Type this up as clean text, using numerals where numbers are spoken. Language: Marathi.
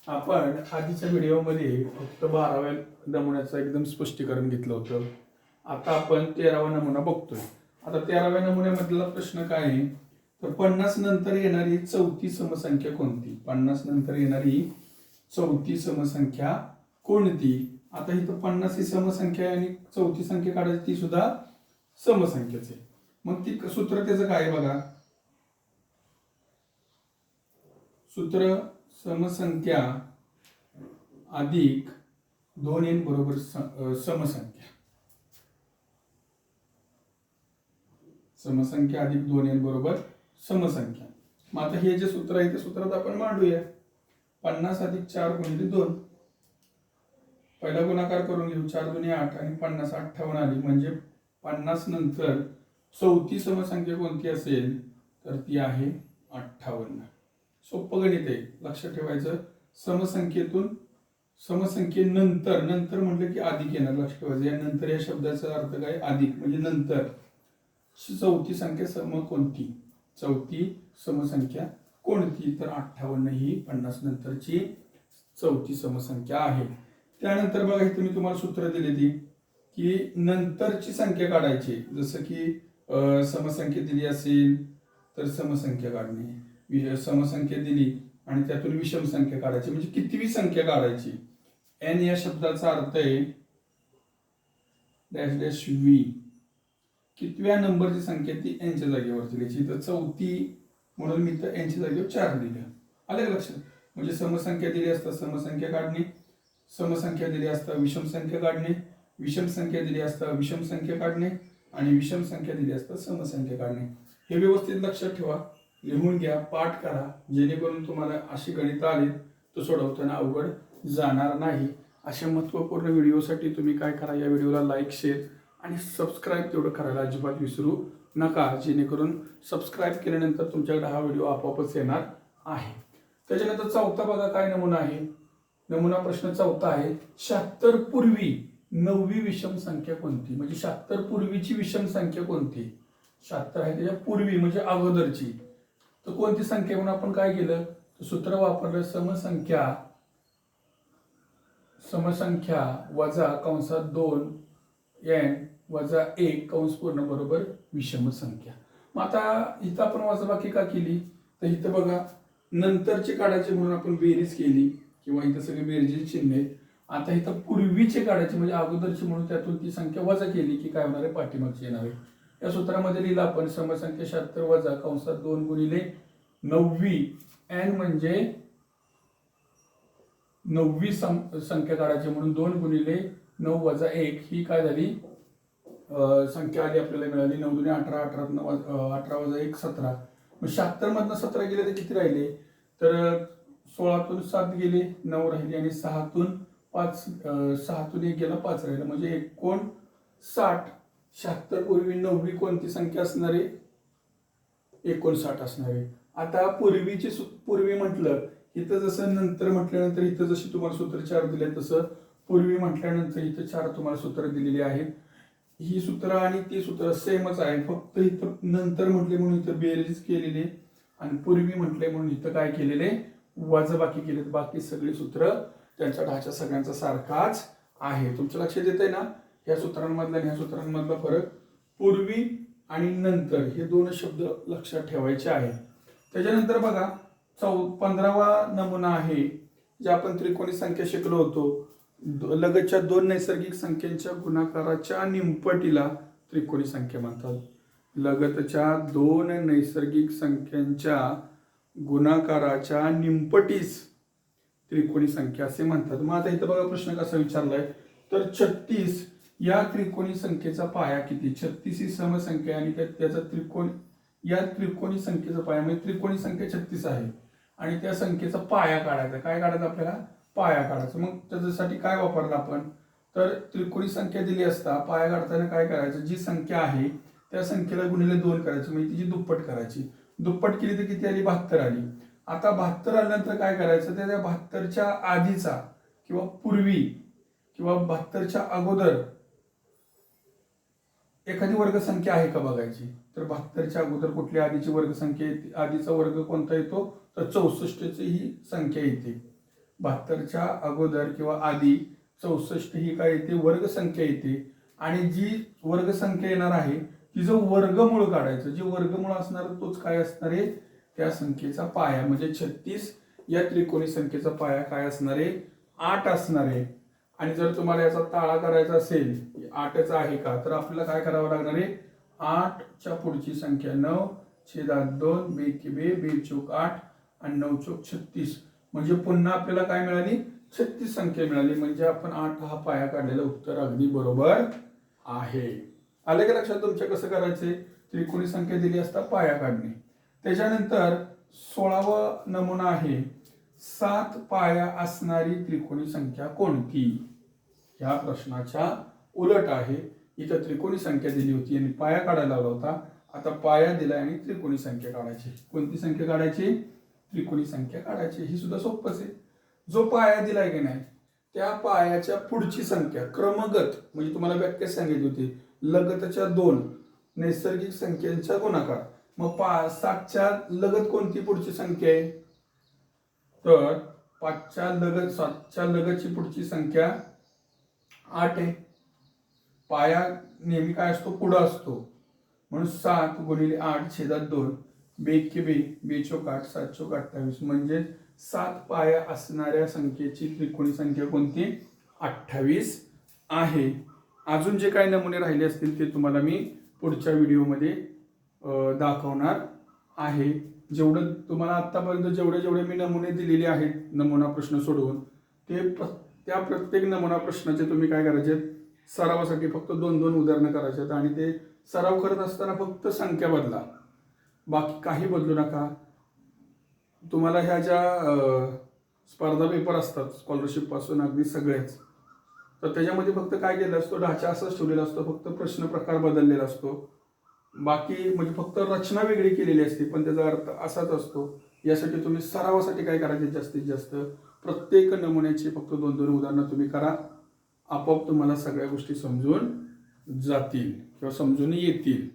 आपण आधीच्या व्हिडिओमध्ये फक्त 12व्या नमुन्याचं एकदम स्पष्टीकरण घेतलं होतं. आता आपण 13वा नमुना बघतोय. आता 13व्या नमुन्यामधला प्रश्न काय आहे, तर 50 नंतर येणारी चौथी समसंख्या कोणती? 50 नंतर येणारी चौथी समसंख्या कोणती? आता इथं 50 ही समसंख्या आणि चौथी संख्या काढायची, ती सुद्धा समसंख्याच आहे. मग ती सूत्र त्याचं काय आहे बघा. सूत्र समसंख्या अधिक 2n बरोबर समसंख्या. समसंख्या अधिक 2n बरोबर समसंख्या. मग आता हे जे सूत्र आहे ते सूत्रात आपण मांडूया. 50 अधिक 4 गुणिले 2. पहिला गुणाकार करून घेऊ. 4 दुनी 8 आणि 50 58 आली. म्हणजे 50 नंतर चौथी समसंख्या कोणती असेल, तर ती आहे 58. सोपं गणित आहे, लक्षात ठेवायचं. समसंख्येनंतर, नंतर म्हटलं की अधिक येणार, लक्षात ठेवायचं. या नंतर या शब्दाचा अर्थ काय? अधिक. म्हणजे नंतर चौथी संख्या कोणती? चौथी समसंख्या कोणती? तर 58 ही 50 नंतरची चौथी समसंख्या आहे. त्यानंतर बघा, इथे मी तुम्हाला सूत्र दिले ती की नंतरची संख्या काढायची. जसं की समसंख्या दिली असेल तर समसंख्या काढणे, समसंख्या दिली आणि त्यातून विषम संख्या काढायची, म्हणजे कितवी संख्या काढायची. एन या शब्दाचा अर्थ आहे डॅश डॅश व्ही. कितव्या नंबरची संख्या ती एनच्या जागेवरती लिहायची. तर चौथी म्हणून मी तर एनच्या जागेवर 4 लिहिलं. आलं का लक्षात? म्हणजे समसंख्या दिली असता समसंख्या काढणे, समसंख्या दिली असता विषम संख्या काढणे, विषम संख्या दिली असता विषम संख्या काढणे आणि विषम संख्या दिली असता समसंख्या काढणे. हे व्यवस्थित लक्षात ठेवा, लिहून घ्या, पाठ करा, जेणेकरून तुम्हाला अशी गणित आली तर सोडवताना अवघड जाणार नाही. अशा महत्त्वपूर्ण व्हिडिओसाठी तुम्ही काय करा, या व्हिडिओला लाईक, शेअर आणि सबस्क्राईब तेवढं करायला अजिबात विसरू नका, जेणेकरून सबस्क्राईब केल्यानंतर तुमच्याकडे हा व्हिडिओ आपोआपच येणार आहे. त्याच्यानंतर चौथा बघा काय नमुना आहे. नमुना प्रश्न चौथा आहे, 76 पूर्वी 9वी विषम संख्या कोणती? म्हणजे 76 पूर्वीची विषम संख्या कोणती? 76 आहे त्याच्या पूर्वी म्हणजे अगोदरची, तर कोणती संख्या? म्हणून आपण काय केलं, सूत्र वापरलं. समसंख्या वजा कंसात 2n वजा 1 कंस पूर्ण बरोबर विषम संख्या. मग आता इथं आपण वजाबाकी का केली, तर इथं बघा नंतरचे काढायचे म्हणून आपण बेरीज केली, किंवा इथं सगळे बेरजेचे चिन्ह आहेत. आता इथं पूर्वीचे काढायचे म्हणजे अगोदरचे म्हणून त्यातून ती संख्या वजा केली की काय होणार आहे, पाठीमागची येणार आहे. या सूत्रामध्ये लिहिलं आपण समसंख्या 76 वजा कंसात 2 गुणिले 9वी n म्हणजे 9वी संख्या काढायची म्हणून 2 गुणिले 9 वजा 1 ही काय झाली संख्या आली, आपल्याला मिळाली 9 दुनी 18, 18 वजा 1 17. मग 76 मधनं 17 गेले तर किती राहिले, तर 16तून 7 गेले, 9 राहिले आणि 6तून 1 गेला, 5 राहिलं, म्हणजे 59. 76 पूर्वी 9वी कोणती संख्या असणार आहे? 59 असणार आहे. आता पूर्वी म्हटलं, इथं जसं नंतर म्हटल्यानंतर इथं जशी तुम्हाला सूत्र 4 दिले, तसं पूर्वी म्हटल्यानंतर इथं 4 तुम्हाला सूत्र दिलेली आहेत. ही सूत्र आणि ती सूत्र सेमच आहे, फक्त इथं नंतर म्हटले म्हणून इथं बेरीज केलेली आणि पूर्वी म्हटले म्हणून इथं काय केलेले, वजाबाकी केले. बाकी सगळी सूत्र त्यांच्या ढाचा सगळ्यांचा सारखाच आहे. तुमच्या लक्षात येत आहे ना ह्या सूत्रांमधला आणि ह्या सूत्रांमधला फरक? पूर्वी आणि नंतर हे 2 शब्द लक्षात ठेवायचे आहेत. त्याच्यानंतर बघा 15वा नमुना आहे, जे आपण त्रिकोणी संख्या शिकलो होतो. लगतच्या 2 नैसर्गिक संख्यांच्या गुणाकाराच्या निमपटीला त्रिकोणी संख्या म्हणतात. लगतच्या 2 नैसर्गिक संख्यांच्या गुणाकाराच्या निमपटीस त्रिकोणी संख्या असे म्हणतात. मग आता इथं बघा प्रश्न कसा विचारलाय, तर 36 या त्रिकोणी संख्येचा पाया किती? 36 ही समसंख्या आणि त्याचा या त्रिकोणी संख्येचा पाया म्हणजे त्रिकोणी संख्या 36 आहे आणि त्या संख्येचा पाया काढायचा. काय काढायचं आपल्याला? पाया काढायचं. मग त्याच्यासाठी काय वापरलं आपण, तर त्रिकोणी संख्या दिली असता पाया काढताना काय करायचं, जी संख्या आहे त्या संख्येला गुणिले 2 करायचं, म्हणजे तिची दुप्पट करायची. दुप्पट केली तर किती आली? 72 आली. आता 72 आल्यानंतर काय करायचं, त्या 72च्या आधीचा किंवा पूर्वी किंवा 72च्या अगोदर एखादी वर्गसंख्या आहे का बघायची. तर 72च्या अगोदर कुठली आधीची वर्गसंख्या येते? आधीचा वर्ग कोणता येतो, तर 64ची ही संख्या येते. 72च्या अगोदर किंवा आधी 64 ही काय येते, वर्ग संख्या येते. आणि जी वर्ग संख्या येणार आहे तिचं वर्गमूळ काढायचं. जे वर्गमूळ असणार तोच काय असणार आहे, त्या संख्येचा पाया. म्हणजे 36 या त्रिकोणी संख्येचा पाया काय असणार आहे, 8 असणार आहे. आणि जर तुम्हाला याचा ताळा करायचा असेल 8च आहे का, तर आपल्याला काय करावं लागणार आहे, 8च्या पुढची संख्या 9/2, बे 8 आणि 9×36. म्हणजे पुन्हा आपल्याला काय मिळाली, 36 संख्या मिळाली. म्हणजे आपण 8 हा पाया काढलेलं उत्तर अगदी बरोबर आहे. आलं का लक्षात तुमच्या कसं करायचे, त्रिकोणी संख्या दिली असता पाया काढणे. त्याच्यानंतर 16वा नमुना आहे, 7 पाया असणारी त्रिकोणी संख्या कोणती. ह्या प्रश्नाच्या उलट आहे. इथं त्रिकोणी संख्या दिली होती आणि पाया काढायला लावला होता. आता पाया दिलाय आणि त्रिकोणी संख्या काढायची. कोणती संख्या काढायची, त्रिकोणी संख्या काढायची. ही सुद्धा सोपंच आहे. जो पाया दिलाय की नाही त्या पायाच्या पुढची संख्या क्रमगत, म्हणजे तुम्हाला व्याख्या सांगितली होती, लगतच्या 2 नैसर्गिक संख्यांचा गुणाकार. मग 7च्या लगत कोणती पुढची संख्या आहे, तर 7च्या लगतची पुढची संख्या 8 आहे. पाया नेहमी काय असतो, पुढं असतो. म्हणून 7 × 8/2, बे 8, 7×8 म्हणजे 7 पाया असणाऱ्या संख्येची त्रिकोणी संख्या कोणती, 28 आहे. अजून जे काही नमुने राहिले असतील ते तुम्हाला मी पुढच्या व्हिडिओमध्ये दाखवणार आहे. जेवढं तुम्हाला आतापर्यंत जेवढे मी नमुने दिलेले आहेत नमुना प्रश्न सोडवून, त्या प्रत्येक नमुना प्रश्नाचे तुम्ही काय करायचे, सरावासाठी फक्त 2-2 उदाहरणं करायचे. आणि ते सराव करत असताना फक्त संख्या बदला, बाकी काही बदलू नका. तुम्हाला ह्या ज्या स्पर्धा पेपर असतात स्कॉलरशिप पासून अगदी सगळेच, तर त्याच्यामध्ये फक्त काय केलं असतो, ढाचा असाच ठेवलेला असतो, फक्त प्रश्न प्रकार बदललेला असतो. बाकी म्हणजे फक्त रचना वेगळी केलेली असते पण त्याचा अर्थ असाच असतो. यासाठी तुम्ही सरावासाठी काय करायचे, जास्तीत जास्त प्रत्येक नमुन्याची फक्त 2-2 उदाहरणं तुम्ही करा. आपोआप तुम्हाला सगळ्या गोष्टी समजून जातील किंवा समजून येतील.